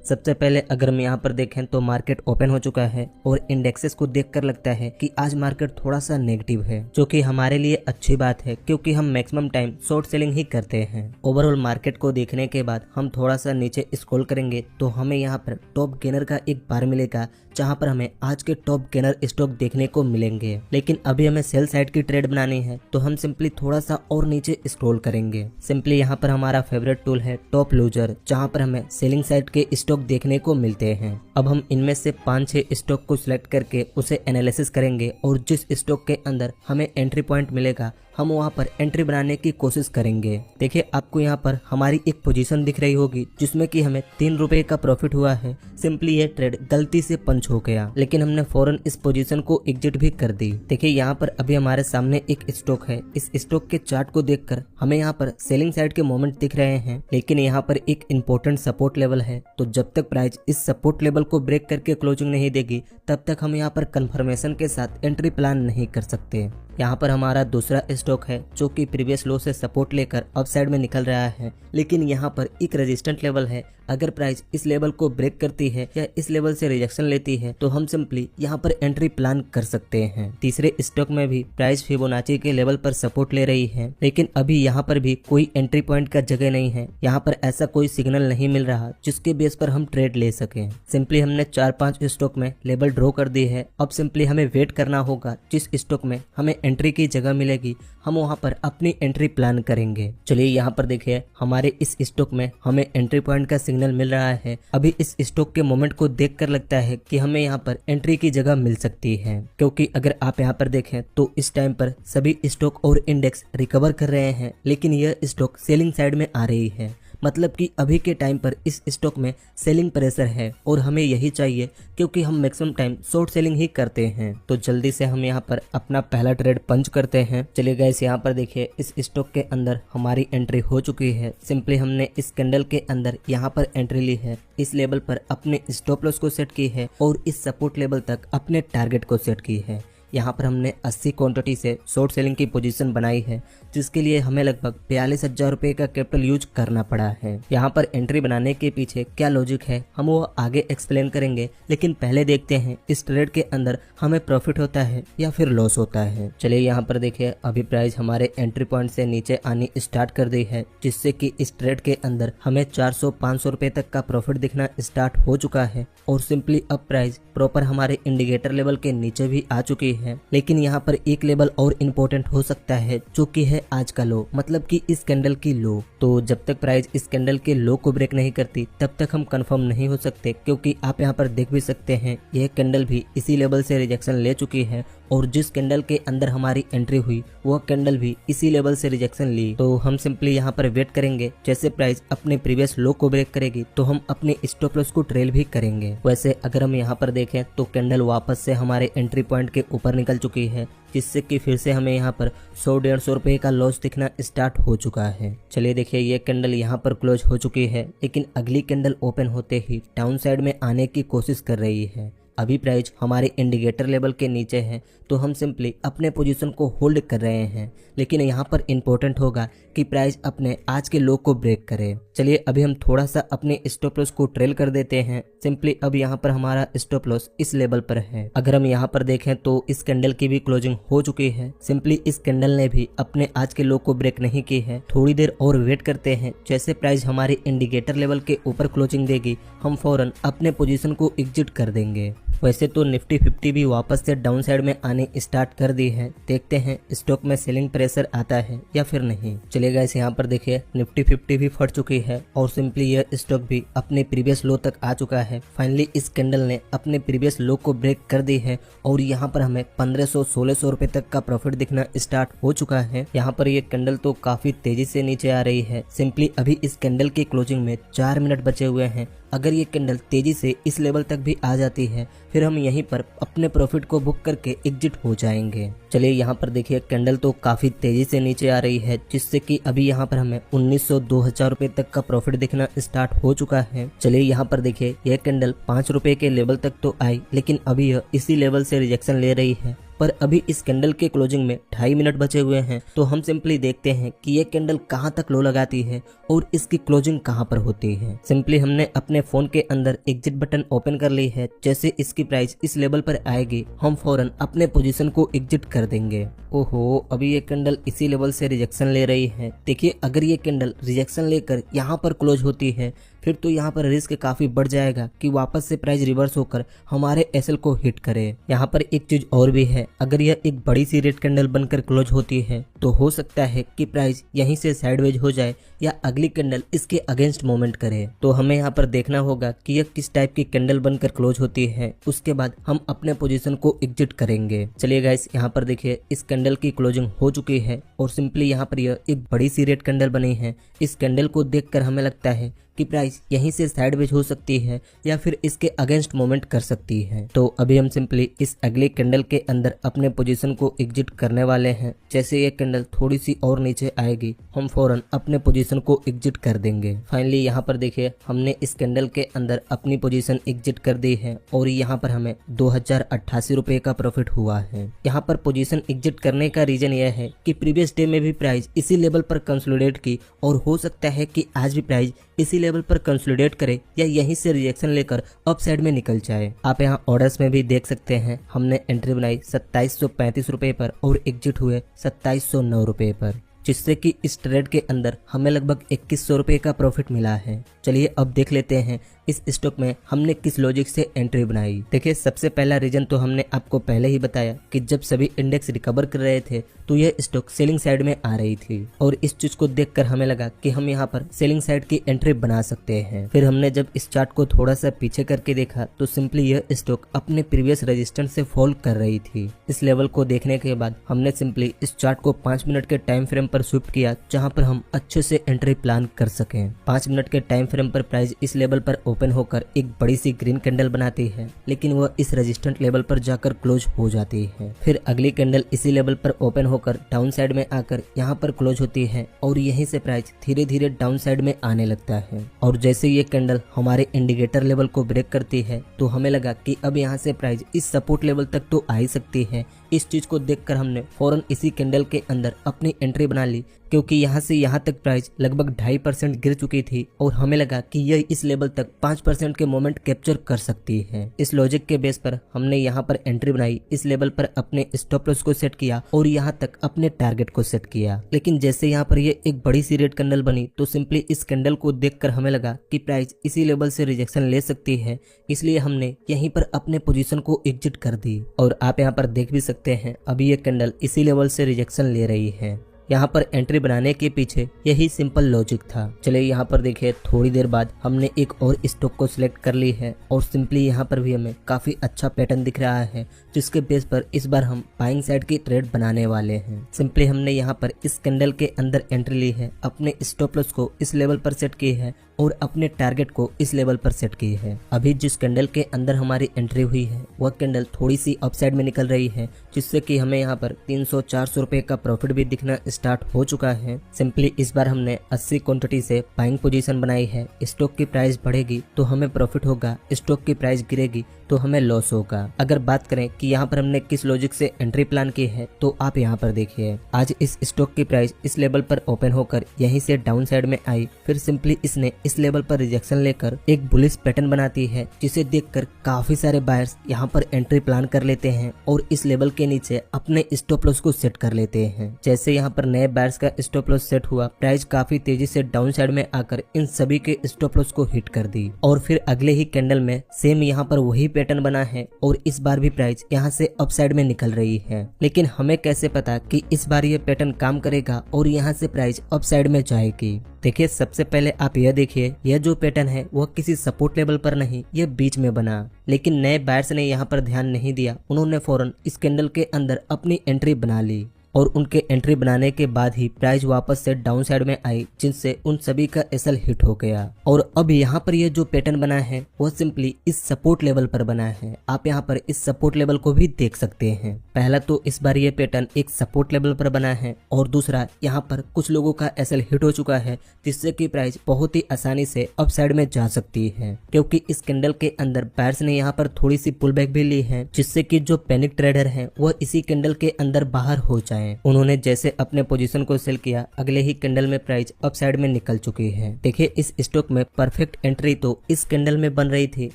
सबसे पहले अगर हम यहाँ पर देखें तो मार्केट ओपन हो चुका है और इंडेक्सेस को देखकर लगता है कि आज मार्केट थोड़ा सा नेगेटिव है, जो कि हमारे लिए अच्छी बात है क्योंकि हम मैक्सिमम टाइम शॉर्ट सेलिंग ही करते हैं। ओवरऑल मार्केट को देखने के बाद हम थोड़ा सा नीचे स्क्रॉल करेंगे तो हमें यहाँ पर टॉप गेनर का एक बार मिलेगा, जहां पर हमें आज के टॉप गेनर स्टॉक देखने को मिलेंगे। लेकिन अभी हमें सेल साइड की ट्रेड बनानी है तो हम सिंपली थोड़ा सा और नीचे स्क्रॉल करेंगे। सिंपली यहाँ पर हमारा फेवरेट टूल है टॉप लूजर, जहां पर हमें सेलिंग साइड के स्टॉक देखने को मिलते हैं। अब हम इनमें से 5-6 स्टॉक को सिलेक्ट करके उसे एनालिसिस करेंगे और जिस स्टॉक के अंदर हमें एंट्री पॉइंट मिलेगा हम वहां पर एंट्री बनाने की कोशिश करेंगे। देखिए आपको यहाँ पर हमारी एक पोजीशन दिख रही होगी जिसमें कि हमें 3 रुपए का प्रॉफिट हुआ है। सिंपली ये ट्रेड गलती से पंच हो गया, लेकिन हमने फौरन इस पोजीशन को एग्जिट भी कर दी। देखिए यहाँ पर अभी हमारे सामने एक स्टॉक है। इस स्टॉक के चार्ट को देखकर हमें यहाँ पर सेलिंग साइड के मोमेंट दिख रहे हैं, लेकिन यहाँ पर एक इम्पोर्टेंट सपोर्ट लेवल है। तो जब तक प्राइस इस सपोर्ट लेवल को ब्रेक करके क्लोजिंग नहीं देगी तब तक हम यहाँ पर कंफर्मेशन के साथ एंट्री प्लान नहीं कर सकते। यहाँ पर हमारा दूसरा स्टॉक है जो कि प्रीवियस लो से सपोर्ट लेकर अप साइड में निकल रहा है, लेकिन यहाँ पर एक रेजिस्टेंट लेवल है। अगर प्राइस इस लेवल को ब्रेक करती है या इस लेवल से रिजेक्शन लेती है तो हम सिंपली यहाँ पर एंट्री प्लान कर सकते हैं। तीसरे स्टॉक में भी प्राइस फिबोनाची के लेवल पर सपोर्ट ले रही है, लेकिन अभी यहाँ पर भी कोई एंट्री पॉइंट का जगह नहीं है। यहाँ पर ऐसा कोई सिग्नल नहीं मिल रहा जिसके बेस पर हम ट्रेड ले सकें। सिंपली हमने 4-5 स्टॉक में लेवल ड्रॉ कर दी है। अब सिंपली हमें वेट करना होगा, जिस स्टॉक में हमें एंट्री की जगह मिलेगी हम वहां पर अपनी एंट्री प्लान करेंगे। चलिए यहाँ पर देखिए हमारे इस स्टॉक में हमें एंट्री पॉइंट का सिग्नल मिल रहा है। अभी इस स्टॉक के मोमेंट को देखकर लगता है कि हमें यहाँ पर एंट्री की जगह मिल सकती है, क्योंकि अगर आप यहाँ पर देखें तो इस टाइम पर सभी स्टॉक और इंडेक्स रिकवर कर रहे हैं, लेकिन यह स्टॉक सेलिंग साइड में आ रही है। मतलब कि अभी के टाइम पर इस स्टॉक में सेलिंग प्रेशर है और हमें यही चाहिए क्योंकि हम मैक्सिमम टाइम शॉर्ट सेलिंग ही करते हैं। तो जल्दी से हम यहाँ पर अपना पहला ट्रेड पंच करते हैं। चलिए गाइस यहाँ पर देखिए इस स्टॉक के अंदर हमारी एंट्री हो चुकी है। सिंपली हमने इस कैंडल के अंदर यहाँ पर एंट्री ली है, इस लेवल पर अपने स्टॉप लॉस को सेट की है और इस सपोर्ट लेवल तक अपने टारगेट को सेट की है। यहाँ पर हमने 80 क्वांटिटी से शॉर्ट सेलिंग की पोजीशन बनाई है, जिसके लिए हमें लगभग 42,000 रुपए का कैपिटल यूज करना पड़ा है। यहाँ पर एंट्री बनाने के पीछे क्या लॉजिक है हम वो आगे एक्सप्लेन करेंगे, लेकिन पहले देखते हैं इस ट्रेड के अंदर हमें प्रॉफिट होता है या फिर लॉस होता है। चलिए यहाँ पर देखिए अभी प्राइस हमारे एंट्री पॉइंट से नीचे आनी स्टार्ट कर दी है, जिससे कि इस ट्रेड के अंदर हमें 400-500 रुपए तक का प्रॉफिट दिखना स्टार्ट हो चुका है और सिंपली अब प्राइस प्रॉपर हमारे इंडिकेटर लेवल के नीचे भी आ चुकी है। लेकिन यहाँ पर एक लेवल और इम्पोर्टेंट हो सकता है जो कि है आज का लो, मतलब कि इस कैंडल की लो। तो जब तक प्राइस इस कैंडल के लो को ब्रेक नहीं करती तब तक हम कंफर्म नहीं हो सकते, क्योंकि आप यहाँ पर देख भी सकते हैं यह कैंडल भी इसी लेवल से रिजेक्शन ले चुकी है और जिस कैंडल के अंदर हमारी एंट्री हुई वह कैंडल भी इसी लेवल से रिजेक्शन ली। तो हम सिंपली यहाँ पर वेट करेंगे, जैसे प्राइस अपने प्रीवियस लो को ब्रेक करेगी तो हम अपने स्टॉप लॉस को ट्रेल भी करेंगे। वैसे अगर हम यहाँ पर देखें तो कैंडल वापस से हमारे एंट्री पॉइंट के ऊपर निकल चुकी है, जिससे कि फिर से हमें यहाँ पर 100-150 रुपए का लॉस दिखना स्टार्ट हो चुका है। चलिए देखिए ये कैंडल यहाँ पर क्लोज हो चुकी है, लेकिन अगली कैंडल ओपन होते ही डाउन साइड में आने की कोशिश कर रही है। अभी प्राइस हमारे इंडिकेटर लेवल के नीचे है तो हम सिंपली अपने पोजीशन को होल्ड कर रहे हैं, लेकिन यहाँ पर इम्पोर्टेंट होगा कि प्राइस अपने आज के लो को ब्रेक करे। चलिए अभी हम थोड़ा सा अपने स्टॉप लॉस को ट्रेल कर देते हैं। सिंपली अब यहाँ पर हमारा स्टॉप लॉस इस लेवल पर है। अगर हम यहाँ पर देखें तो इस कैंडल की भी क्लोजिंग हो चुकी है। सिंपली इस कैंडल ने भी अपने आज के लो को ब्रेक नहीं की है। थोड़ी देर और वेट करते हैं, जैसे प्राइस हमारे इंडिकेटर लेवल के ऊपर क्लोजिंग देगी हम फौरन अपने पोजीशन को एग्जिट कर देंगे। वैसे तो निफ्टी 50 भी वापस से डाउन साइड में आने स्टार्ट कर दी है। देखते हैं स्टॉक में सेलिंग प्रेशर आता है या फिर नहीं। चलिए गाइस यहाँ पर देखिए निफ्टी 50 भी फट चुकी है और सिंपली यह स्टॉक भी अपने प्रीवियस लो तक आ चुका है। फाइनली इस कैंडल ने अपने प्रीवियस लो को ब्रेक कर दी है और यहाँ पर हमें 1500-1600 रुपए तक का प्रॉफिट दिखना स्टार्ट हो चुका है। यहाँ पर ये कैंडल तो काफी तेजी से नीचे आ रही है। सिंपली अभी इस कैंडल की क्लोजिंग में 4 मिनट बचे हुए हैं। अगर ये कैंडल तेजी से इस लेवल तक भी आ जाती है फिर हम यहीं पर अपने प्रॉफिट को बुक करके एग्जिट हो जाएंगे। चलिए यहाँ पर देखिए कैंडल तो काफी तेजी से नीचे आ रही है, जिससे कि अभी यहाँ पर हमें 1900-2000 रुपए तक का प्रॉफिट दिखना स्टार्ट हो चुका है। चलिए यहाँ पर देखिए यह कैंडल 5 रुपए के लेवल तक तो आई, लेकिन अभी यह इसी लेवल से रिजेक्शन ले रही है पर अभी इस कैंडल के क्लोजिंग में 2.5 मिनट बचे हुए हैं, तो हम सिंपली देखते हैं कि ये कैंडल कहां तक लो लगाती है और इसकी क्लोजिंग कहां पर होती है। सिंपली हमने अपने फोन के अंदर एग्जिट बटन ओपन कर ली है। जैसे इसकी प्राइस इस लेवल पर आएगी हम फौरन अपने पोजीशन को एग्जिट कर देंगे। ओहो, अभी ये कैंडल इसी लेवल से रिजेक्शन ले रही है। देखिए, अगर ये कैंडल रिजेक्शन लेकर यहाँ पर क्लोज होती है फिर तो यहाँ पर रिस्क काफी बढ़ जाएगा कि वापस से प्राइस रिवर्स होकर हमारे एसएल को हिट करे। यहाँ पर एक चीज और भी है, अगर यह एक बड़ी सी रेड कैंडल बनकर क्लोज होती है तो हो सकता है कि प्राइस यहीं से साइडवेज हो जाए या अगली कैंडल इसके अगेंस्ट मूवमेंट करे। तो हमें यहाँ पर देखना होगा कि यह किस टाइप की कैंडल बनकर क्लोज होती है, उसके बाद हम अपने पोजीशन को एग्जिट करेंगे। चलिए गाइस, यहाँ पर देखिए इस कैंडल की क्लोजिंग हो चुकी है और सिंपली यहाँ पर यह एक बड़ी सी रेड कैंडल बनी है। इस कैंडल को देखकर हमें लगता है कि प्राइस यहीं से साइडवेज हो सकती है या फिर इसके अगेंस्ट मूवमेंट कर सकती है। तो अभी हम सिंपली इस अगले कैंडल के अंदर अपने पोजीशन को एग्जिट करने वाले हैं। जैसे ये कैंडल थोड़ी सी और नीचे आएगी हम फौरन अपने पोजीशन को एग्जिट कर देंगे। फाइनली यहाँ पर देखिए हमने इस कैंडल के अंदर अपनी पोजीशन एग्जिट कर दी है और यहाँ पर हमें 2088 रुपए का प्रॉफिट हुआ है। यहाँ पर पोजीशन एग्जिट करने का रीजन यह है कि प्रीवियस डे में भी प्राइस इसी लेवल पर कंसोलिडेट की और हो सकता है कि आज भी प्राइस इसी लेवल पर कंसोलिडेट करे या यहीं से रिजेक्शन लेकर अप साइड में निकल जाए। आप यहाँ ऑर्डर्स में भी देख सकते हैं, हमने एंट्री बनाई 2735 रुपए पर और एग्जिट हुए 2709 रुपए पर, जिससे कि इस ट्रेड के अंदर हमें लगभग 2100 रुपए का प्रॉफिट मिला है। चलिए अब देख लेते हैं इस स्टॉक में हमने किस लॉजिक से एंट्री बनाई। देखिए, सबसे पहला रीजन तो हमने आपको पहले ही बताया कि जब सभी इंडेक्स रिकवर कर रहे थे तो यह स्टॉक सेलिंग साइड में आ रही थी और इस चीज को देखकर हमें लगा कि हम यहाँ पर सेलिंग साइड की एंट्री बना सकते हैं। फिर हमने जब इस चार्ट को थोड़ा सा पीछे करके देखा तो सिंपली यह स्टॉक अपने प्रीवियस रेजिस्टेंस से फॉल कर रही थी। इस लेवल को देखने के बाद हमने सिंपली इस चार्ट को 5 मिनट के टाइम फ्रेम पर शिफ्ट किया जहां पर हम अच्छे से एंट्री प्लान कर सकें। 5 मिनट के टाइम फ्रेम पर प्राइस इस लेवल पर ओपन होकर एक बड़ी सी ग्रीन कैंडल बनाती है, लेकिन वह इस रेजिस्टेंट लेवल पर जाकर क्लोज हो जाती है। फिर अगली कैंडल इसी लेवल पर ओपन होकर डाउन साइड में आकर यहाँ पर क्लोज होती है और यहीं से प्राइस धीरे धीरे डाउन साइड में आने लगता है। और जैसे ये कैंडल हमारे इंडिकेटर लेवल को ब्रेक करती है तो हमें लगा कि अब यहाँ से प्राइस इस सपोर्ट लेवल तक तो आ ही सकती है। इस चीज को देखकर हमने फौरन इसी कैंडल के अंदर अपनी एंट्री बना ली, क्योंकि यहाँ से यहाँ तक प्राइस लगभग 2.5% गिर चुकी थी और हमें लगा कि यह इस लेवल तक 5% के मोमेंट कैप्चर कर सकती है। इस लॉजिक के बेस पर हमने यहाँ पर एंट्री बनाई, इस लेवल पर अपने स्टॉप लॉस को सेट किया और यहाँ तक अपने टारगेट को सेट किया। लेकिन जैसे यहाँ पर ये एक बड़ी सी रेड कैंडल बनी तो सिंपली इस कैंडल को देखकर हमें लगा कि प्राइस इसी लेवल से रिजेक्शन ले सकती है, इसलिए हमने यहीं पर अपने पोजीशन को एग्जिट कर दी। और आप यहाँ पर देख भी सकते हैं अभी ये कैंडल इसी लेवल से रिजेक्शन ले रही है। यहाँ पर एंट्री बनाने के पीछे यही सिंपल लॉजिक था। चलिए यहाँ पर देखिए, थोड़ी देर बाद हमने एक और स्टॉक को सिलेक्ट कर ली है और सिंपली यहाँ पर भी हमें काफी अच्छा पैटर्न दिख रहा है, जिसके बेस पर इस बार हम बाइंग साइड की ट्रेड बनाने वाले हैं। सिंपली हमने यहाँ पर इस कैंडल के अंदर एंट्री ली है, अपने स्टॉप लॉस को इस लेवल पर सेट की है और अपने टारगेट को इस लेवल पर सेट की है। अभी जिस कैंडल के अंदर हमारी एंट्री हुई है वह कैंडल थोड़ी सी अपसाइड में निकल रही है, जिससे कि हमें यहाँ पर 300-400 रुपए का प्रॉफिट भी दिखना स्टार्ट हो चुका है। सिंपली इस बार हमने 80 क्वांटिटी से बाइंग पोजीशन बनाई है। स्टॉक की प्राइस बढ़ेगी तो हमें प्रॉफिट होगा, स्टॉक की प्राइस गिरेगी तो हमें लॉस होगा। अगर बात करें कि यहाँ पर हमने किस लॉजिक से एंट्री प्लान की है तो आप यहाँ पर देखिए, आज इस स्टॉक की प्राइस इस लेवल पर ओपन होकर यहीं से डाउन साइड में आई, फिर सिंपली इसने इस लेवल पर रिजेक्शन लेकर एक बुलिश पैटर्न बनाती है, जिसे देखकर काफी सारे बायर्स यहाँ पर एंट्री प्लान कर लेते हैं और इस लेवल के नीचे अपने स्टॉप लॉस को सेट कर लेते हैं। जैसे यहाँ पर नए बायर्स का स्टॉप लॉस सेट हुआ, प्राइस काफी तेजी से डाउन साइड में आकर इन सभी के स्टॉप लॉस को हिट कर दी और फिर अगले ही कैंडल में सेम यहाँ पर वही पैटर्न बना है और इस बार भी प्राइस यहाँ से अप साइड में निकल रही है। लेकिन हमें कैसे पता कि इस बार ये पैटर्न काम करेगा और यहाँ से प्राइस अप साइड में जाएगी? देखिए, सबसे पहले आप यह देखिए, यह जो पैटर्न है वह किसी सपोर्ट लेवल पर नहीं, यह बीच में बना। लेकिन नए बायर्स ने यहाँ पर ध्यान नहीं दिया, उन्होंने फौरन इस कैंडल के अंदर अपनी एंट्री बना ली और उनके एंट्री बनाने के बाद ही प्राइस वापस से डाउन साइड में आई, जिनसे उन सभी का एसएल हिट हो गया। और अब यहाँ पर ये जो पैटर्न बना है वो सिंपली इस सपोर्ट लेवल पर बना है। आप यहाँ पर इस सपोर्ट लेवल को भी देख सकते हैं। पहला तो इस बार ये पैटर्न एक सपोर्ट लेवल पर बना है और दूसरा यहाँ पर कुछ लोगों का एसएल हिट हो चुका है, जिससे कि प्राइस बहुत ही आसानी से अप साइड में जा सकती है, क्योंकि इस कैंडल के अंदर बायर्स ने यहाँ पर थोड़ी सी पुल बैक भी ली है, जिससे कि जो पैनिक ट्रेडर हैं वो इसी कैंडल के अंदर बाहर हो जाएं। उन्होंने जैसे अपने पोजीशन को सेल किया, अगले ही कैंडल में प्राइस अप साइड में निकल चुकी है। देखिए इस स्टॉक में परफेक्ट एंट्री तो इस कैंडल में बन रही थी,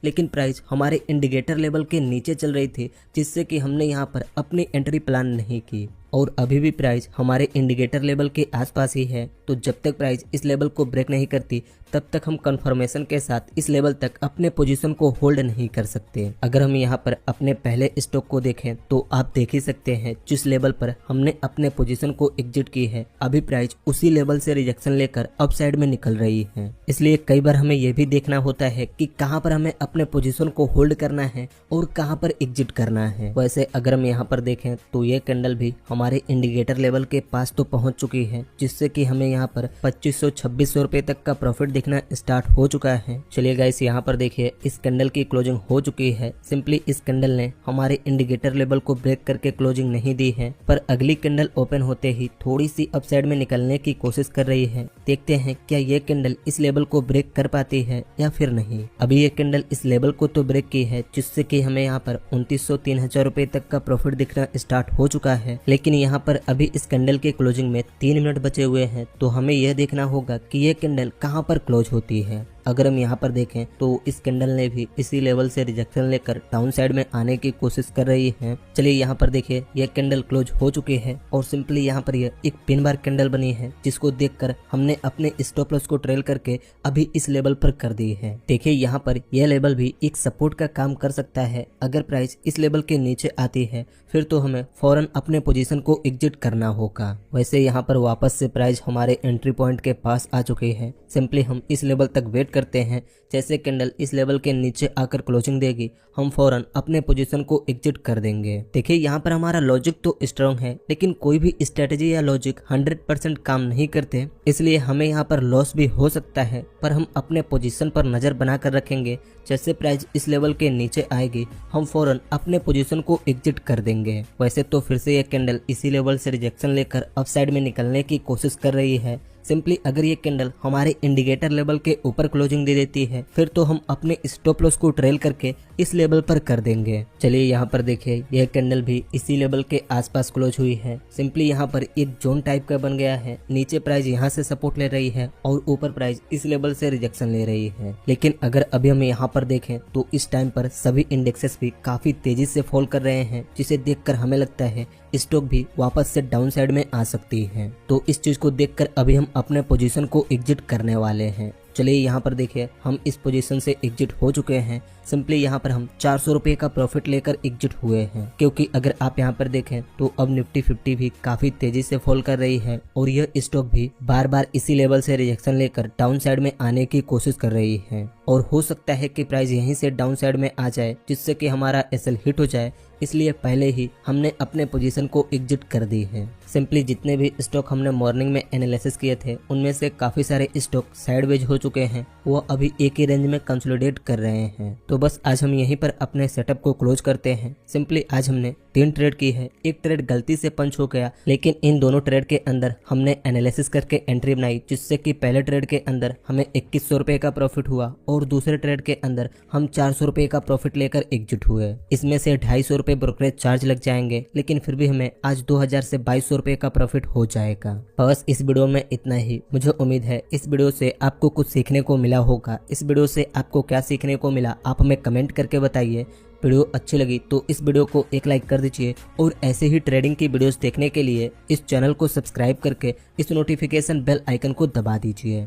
लेकिन प्राइस हमारे इंडिकेटर लेवल के नीचे चल रही थी, जिससे कि हमने यहाँ पर अपनी एंट्री प्लान नहीं की। और अभी भी प्राइस हमारे इंडिकेटर लेवल के आसपास ही है, तो जब तक प्राइस इस लेवल को ब्रेक नहीं करती तब तक हम कंफर्मेशन के साथ इस लेवल तक अपने पोजीशन को होल्ड नहीं कर सकते। अगर हम यहाँ पर अपने पहले स्टॉक को देखें तो आप देख ही सकते हैं जिस लेवल पर हमने अपने पोजीशन को एग्जिट की है, अभी प्राइस उसी लेवल से रिजेक्शन लेकर अप साइड में निकल रही है। इसलिए कई बार हमें यह भी देखना होता है कि कहाँ पर हमें अपने पोजीशन को होल्ड करना है और कहाँ पर एग्जिट करना है। वैसे अगर हम यहाँ पर देखें तो ये कैंडल भी हमारे इंडिकेटर लेवल के पास तो पहुंच चुकी है, जिससे कि हमें यहाँ पर 2500-2600 रुपए तक का प्रॉफिट दिखना स्टार्ट हो चुका है। चलिए गाइस यहाँ पर देखिए इस कैंडल की क्लोजिंग हो चुकी है। सिंपली इस कैंडल ने हमारे इंडिकेटर लेवल को ब्रेक करके क्लोजिंग नहीं दी है, पर अगली कैंडल ओपन होते ही थोड़ी सी अपसाइड में निकलने की कोशिश कर रही है। देखते हैं क्या ये कैंडल इस लेवल को ब्रेक कर पाती है या फिर नहीं। अभी ये कैंडल इस लेवल को तो ब्रेक की है, जिससे कि हमें यहाँ पर 2900-3000 रुपए तक का प्रॉफिट दिखना स्टार्ट हो चुका है। लेकिन यहाँ पर अभी इस कैंडल के क्लोजिंग में 3 मिनट बचे हुए हैं, तो हमें यह देखना होगा कि ये कैंडल कहां पर क्लोज होती है। अगर हम यहाँ पर देखें तो इस कैंडल ने भी इसी लेवल से रिजेक्शन लेकर डाउन साइड में आने की कोशिश कर रही है। चलिए यहाँ पर देखिए ये कैंडल क्लोज हो चुकी है और सिंपली यहाँ पर ये एक पिन बार कैंडल बनी है, जिसको देखकर हमने अपने स्टॉप लॉस को ट्रेल करके अभी इस लेवल पर कर दी है। देखिए यहाँ पर यह लेवल भी एक सपोर्ट का काम कर सकता है। अगर प्राइस इस लेवल के नीचे आती है फिर तो हमें फौरन अपने पोजीशन को एग्जिट करना होगा। वैसे यहाँ पर वापस से प्राइस हमारे एंट्री पॉइंट के पास आ चुकी है। सिंपली हम इस लेवल तक वेट करते हैं। जैसे कैंडल इस लेवल के नीचे आकर क्लोजिंग देगी, हम फौरन अपने पोजीशन को एग्जिट कर देंगे। देखिए यहाँ पर हमारा लॉजिक तो स्ट्रांग है, लेकिन कोई भी स्ट्रेटेजी या लॉजिक 100% काम नहीं करते, इसलिए हमें यहाँ पर लॉस भी हो सकता है। पर हम अपने पोजीशन पर नजर बनाकर रखेंगे। जैसे प्राइस इस लेवल के नीचे आएगी, हम फौरन अपने पोजीशन को एग्जिट कर देंगे। वैसे तो फिर से ये कैंडल इसी लेवल से रिजेक्शन लेकर अप साइड में निकलने की कोशिश कर रही है। सिंपली अगर ये कैंडल हमारे इंडिकेटर लेवल के ऊपर क्लोजिंग दे देती है फिर तो हम अपने स्टॉप लॉस को ट्रेल करके इस लेवल पर कर देंगे। चलिए यहाँ पर देखिए यह कैंडल भी इसी लेवल के आसपास क्लोज हुई है। सिंपली यहाँ पर एक जोन टाइप का बन गया है। नीचे प्राइस यहाँ से सपोर्ट ले रही है और ऊपर प्राइस इस लेवल से रिजेक्शन ले रही है। लेकिन अगर अभी हम यहाँ पर देखें तो इस टाइम पर सभी इंडेक्सेस भी काफी तेजी से फॉल कर रहे हैं, जिसे देखकर हमें लगता है स्टॉक भी वापस से डाउन साइड में आ सकती है। तो इस चीज को देखकर अभी हम अपने पोजीशन को एग्जिट करने वाले हैं। चलिए यहाँ पर देखिए हम इस पोजीशन से एग्जिट हो चुके हैं। सिंपली यहाँ पर हम 400 रुपए का प्रॉफिट लेकर एग्जिट हुए हैं, क्योंकि अगर आप यहाँ पर देखें तो अब निफ्टी 50 भी काफी तेजी से फॉल कर रही है और यह स्टॉक भी बार बार इसी लेवल से रिजेक्शन लेकर डाउन साइड में आने की कोशिश कर रही है। और हो सकता है कि प्राइस यहीं से डाउन साइड में आ जाए, जिससे कि हमारा एसएल हिट हो जाए। इसलिए पहले ही हमने अपने पोजीशन को एग्जिट कर दी है। सिंपली जितने भी स्टॉक हमने मॉर्निंग में एनालिसिस किए थे उनमें से काफी सारे स्टॉक साइडवेज हो चुके हैं, वो अभी एक ही रेंज में कंसोलिडेट कर रहे हैं। तो बस आज हम यहीं पर अपने सेटअप को क्लोज करते हैं। सिंपली आज हमने 3 ट्रेड की है। एक ट्रेड गलती से पंच हो गया, लेकिन इन दोनों ट्रेड के अंदर हमने एनालिसिस करके एंट्री बनाई, जिससे कि पहले ट्रेड के अंदर हमें 2100 रुपए का प्रॉफिट हुआ और दूसरे ट्रेड के अंदर हम 400 रुपए का प्रॉफिट लेकर एग्जिट हुए। इसमें से 250 रुपए ब्रोकरेज चार्ज लग जाएंगे, लेकिन फिर भी हमें आज 2000 से 2200 रुपए का प्रॉफिट हो जाएगा। बस इस वीडियो में इतना ही। मुझे उम्मीद है इस वीडियो से आपको कुछ सीखने को मिला होगा। इस वीडियो से आपको क्या सीखने को मिला आप हमें कमेंट करके बताइए। वीडियो अच्छी लगी तो इस वीडियो को एक लाइक कर दीजिए और ऐसे ही ट्रेडिंग की वीडियोस देखने के लिए इस चैनल को सब्सक्राइब करके इस नोटिफिकेशन बेल आइकन को दबा दीजिए।